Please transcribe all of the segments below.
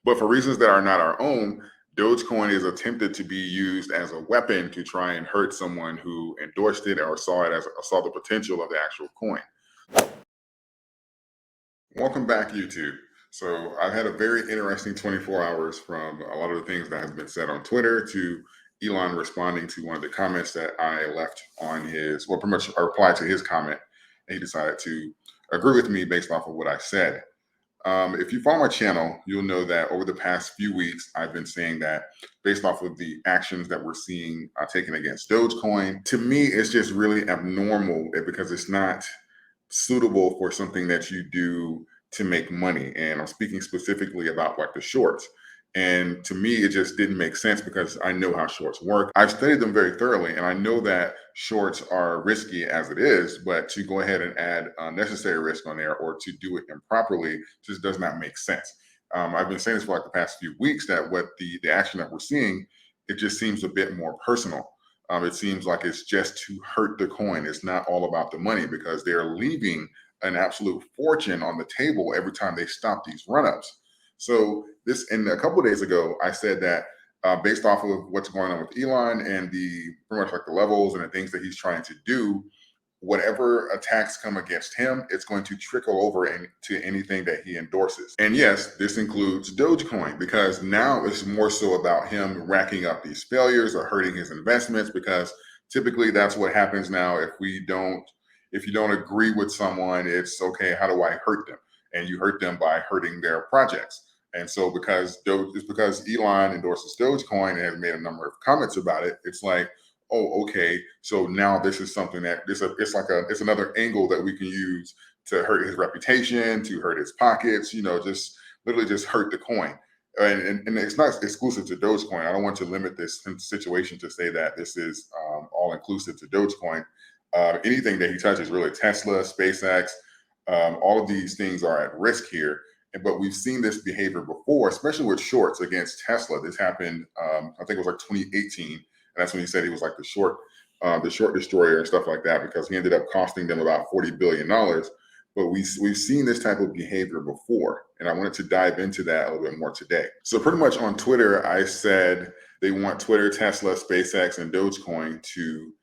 But for reasons that are not our own, Dogecoin is attempted to be used as a weapon to try and hurt someone who endorsed it or saw the potential of the actual coin. Welcome back, YouTube. So I've had a very interesting 24 hours from a lot of the things that has been said on Twitter to Elon responding to one of the comments that I left on his, well, pretty much I replied to his comment, and he decided to agree with me based off of what I said. If you follow my channel, you'll know that over the past few weeks, I've been saying that based off of the actions that we're seeing taken against Dogecoin, to me, it's just really abnormal because it's not suitable for something that you do to make money. And I'm speaking specifically about like the shorts. And to me, it just didn't make sense because I know how shorts work. I've studied them very thoroughly, and I know that shorts are risky as it is, but to go ahead and add unnecessary risk on there or to do it improperly just does not make sense. I've been saying this for like the past few weeks that what the action that we're seeing, it just seems a bit more personal. It seems like it's just to hurt the coin. It's not all about the money because they're leaving an absolute fortune on the table every time they stop these run-ups. So this, and a couple of days ago, I said that based off of what's going on with Elon and the pretty much like the levels and the things that he's trying to do, whatever attacks come against him, it's going to trickle over into anything that he endorses. And yes, this includes Dogecoin because now it's more so about him racking up these failures or hurting his investments, because typically that's what happens now. If you don't agree with someone, it's okay, how do I hurt them? And you hurt them by hurting their projects. And so because Elon endorses Dogecoin and has made a number of comments about it, it's like, oh, okay, so now this is something that it's another angle that we can use to hurt his reputation, to hurt his pockets, just literally just hurt the coin. And it's not exclusive to Dogecoin. I don't want to limit this situation to say that this is all inclusive to Dogecoin. Anything that he touches, really, Tesla, SpaceX, all of these things are at risk here. But we've seen this behavior before, especially with shorts against Tesla. This happened, I think it was like 2018. And that's when he said he was like the short destroyer and stuff like that, because he ended up costing them about $40 billion. But we've seen this type of behavior before. And I wanted to dive into that a little bit more today. So pretty much on Twitter, I said they want Twitter, Tesla, SpaceX, and Dogecoin to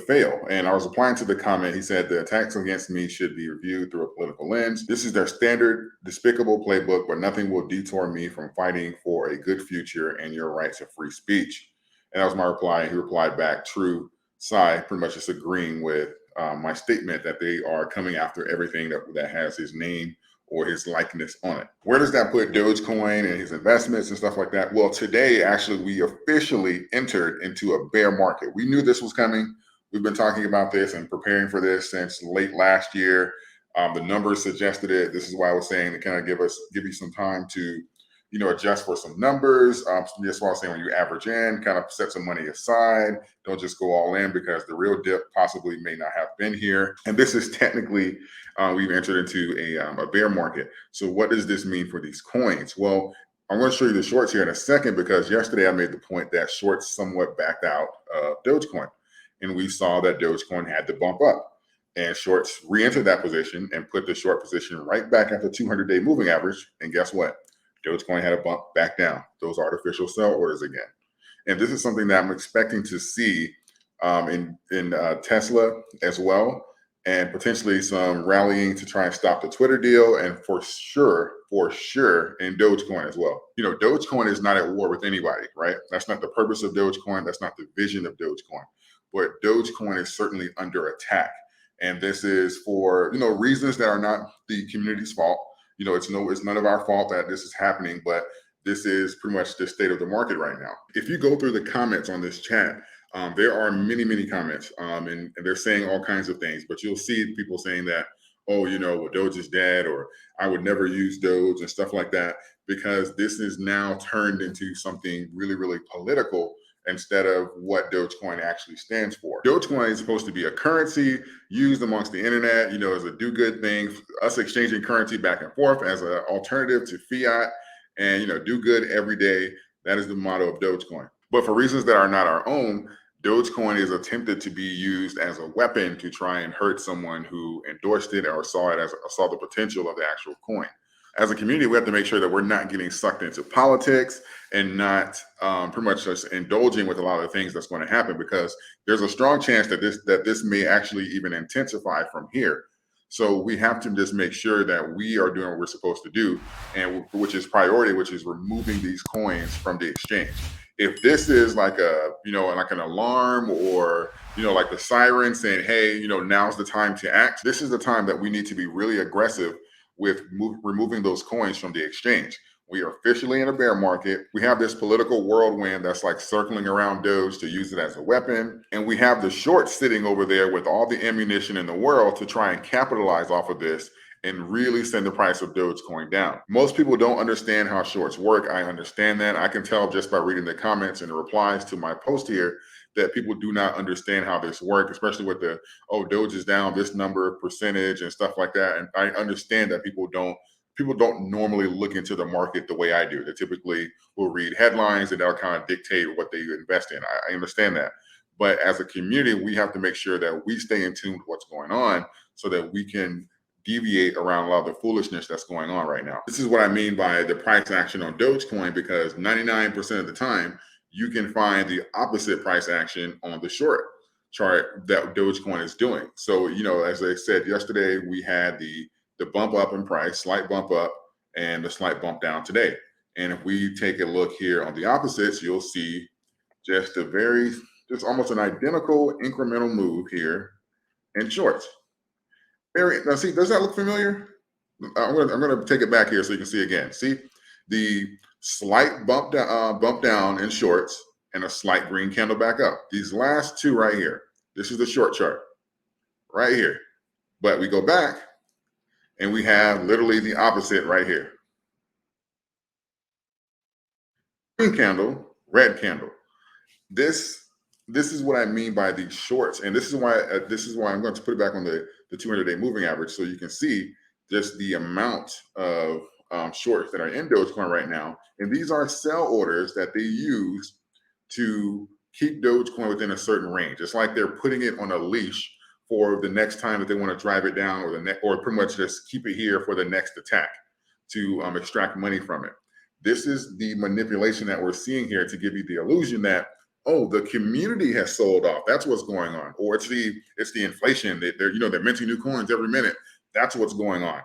fail. And I was replying to the comment. He said the attacks against me should be reviewed through a political lens. This is their standard despicable playbook, but nothing will detour me from fighting for a good future and your right to free speech. And that was my reply. He replied back, true, Sai, pretty much just agreeing with my statement that they are coming after everything that has his name or his likeness on it. Where does that put Dogecoin and his investments and stuff like that? Well, today, actually, we officially entered into a bear market. We knew this was coming. We've been talking about this and preparing for this since late last year. The numbers suggested it. This is why I was saying to kind of give you some time to, adjust for some numbers. That's why I was saying when you average in, kind of set some money aside. Don't just go all in because the real dip possibly may not have been here. And this is technically, we've entered into a bear market. So what does this mean for these coins? Well, I'm going to show you the shorts here in a second, because yesterday I made the point that shorts somewhat backed out of Dogecoin. And we saw that Dogecoin had to bump up, and shorts re-entered that position and put the short position right back at the 200-day moving average. And guess what? Dogecoin had a bump back down, those artificial sell orders again. And this is something that I'm expecting to see in Tesla as well, and potentially some rallying to try and stop the Twitter deal, and for sure in Dogecoin as well. Dogecoin is not at war with anybody, right? That's not the purpose of Dogecoin. That's not the vision of Dogecoin. But Dogecoin is certainly under attack. And this is for, reasons that are not the community's fault. It's none of our fault that this is happening, but this is pretty much the state of the market right now. If you go through the comments on this chat, there are many, many comments, and they're saying all kinds of things, but you'll see people saying that, oh, well, Doge is dead, or I would never use Doge and stuff like that, because this is now turned into something really, really political instead of what Dogecoin actually stands for. Dogecoin is supposed to be a currency used amongst the internet, as a do-good thing, us exchanging currency back and forth as an alternative to fiat, and, do good every day. That is the motto of Dogecoin. But for reasons that are not our own, Dogecoin is attempted to be used as a weapon to try and hurt someone who endorsed it or saw the potential of the actual coin. As a community, we have to make sure that we're not getting sucked into politics and not pretty much just indulging with a lot of the things that's going to happen, because there's a strong chance that this may actually even intensify from here. So we have to just make sure that we are doing what we're supposed to do, and which is priority, which is removing these coins from the exchange. If this is like a, like an alarm, or like the siren saying, hey, now's the time to act, this is the time that we need to be really aggressive with removing those coins from the exchange. We are officially in a bear market. We have this political whirlwind that's like circling around Doge to use it as a weapon. And we have the shorts sitting over there with all the ammunition in the world to try and capitalize off of this and really send the price of Dogecoin down. Most people don't understand how shorts work. I understand that. I can tell just by reading the comments and the replies to my post here that people do not understand how this works, especially with the, oh, Doge is down this number of percentage and stuff like that. And I understand that people don't normally look into the market the way I do. They typically will read headlines and that'll kind of dictate what they invest in. I understand that. But as a community, we have to make sure that we stay in tune with what's going on so that we can deviate around a lot of the foolishness that's going on right now. This is what I mean by the price action on Dogecoin, because 99% of the time, you can find the opposite price action on the short chart that Dogecoin is doing. So, as I said yesterday, we had the bump up in price, slight bump up, and the slight bump down today. And if we take a look here on the opposites, you'll see just almost an identical incremental move here in shorts. Now, see, does that look familiar? I'm gonna take it back here so you can see again. See the slight bump down in shorts and a slight green candle back up. These last two right here. This is the short chart right here. But we go back and we have literally the opposite right here. Green candle, red candle. This is what I mean by these shorts, and this is why I'm going to put it back on the 200-day moving average so you can see just the amount of shorts that are in Dogecoin right now. And these are sell orders that they use to keep Dogecoin within a certain range. It's like they're putting it on a leash for the next time that they want to drive it down, or pretty much just keep it here for the next attack to extract money from it. This is the manipulation that we're seeing here to give you the illusion that, oh, the community has sold off. That's what's going on. Or it's the inflation. They're minting new coins every minute. That's what's going on.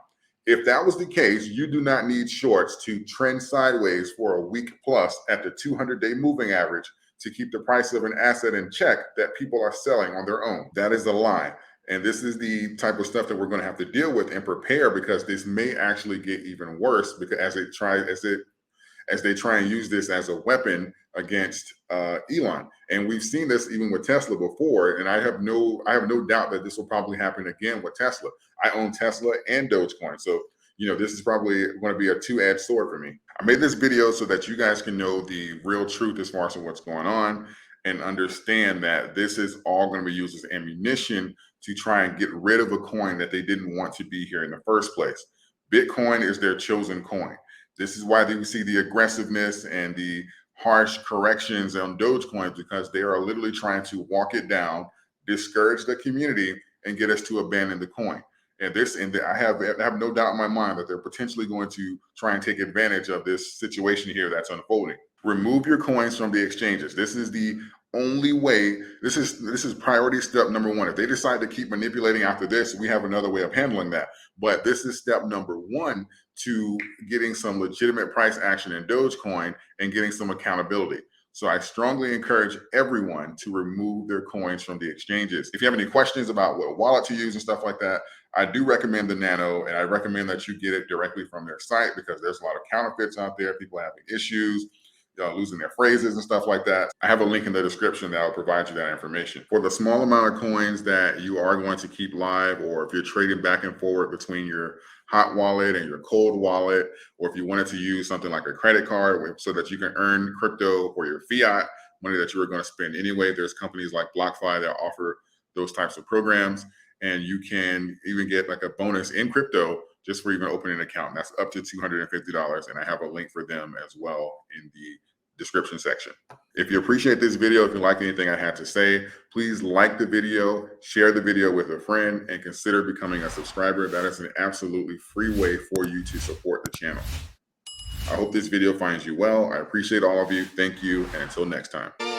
If that was the case, you do not need shorts to trend sideways for a week plus at the 200-day moving average to keep the price of an asset in check that people are selling on their own. That is a lie. And this is the type of stuff that we're going to have to deal with and prepare, because this may actually get even worse, because as they try and use this as a weapon against Elon. And we've seen this even with Tesla before, and I have no doubt that this will probably happen again with Tesla. I own Tesla and Dogecoin, so this is probably going to be a two-edged sword for me. I made this video so that you guys can know the real truth as far as what's going on, and understand that this is all going to be used as ammunition to try and get rid of a coin that they didn't want to be here in the first place. Bitcoin is their chosen coin. This is why we see the aggressiveness and the harsh corrections on Dogecoin, because they are literally trying to walk it down, discourage the community, and get us to abandon the coin. And I have no doubt in my mind that they're potentially going to try and take advantage of this situation here that's unfolding. Remove your coins from the exchanges. This is the only way. This is priority step number one. If they decide to keep manipulating after this, we have another way of handling that. But this is step number one to getting some legitimate price action in Dogecoin and getting some accountability. So I strongly encourage everyone to remove their coins from the exchanges. If you have any questions about what wallet to use and stuff like that, I do recommend the Nano, and I recommend that you get it directly from their site, because there's a lot of counterfeits out there, people having issues, losing their phrases and stuff like that. I have a link in the description that will provide you that information. For the small amount of coins that you are going to keep live, or if you're trading back and forward between your hot wallet and your cold wallet, or if you wanted to use something like a credit card so that you can earn crypto for your fiat money that you were going to spend anyway, there's companies like BlockFi that offer those types of programs, and you can even get like a bonus in crypto just for even opening an account. And that's up to $250, and I have a link for them as well in the description section. If you appreciate this video, if you like anything I had to say, please like the video, share the video with a friend, and consider becoming a subscriber. That is an absolutely free way for you to support the channel. I hope this video finds you well. I appreciate all of you. Thank you, and until next time.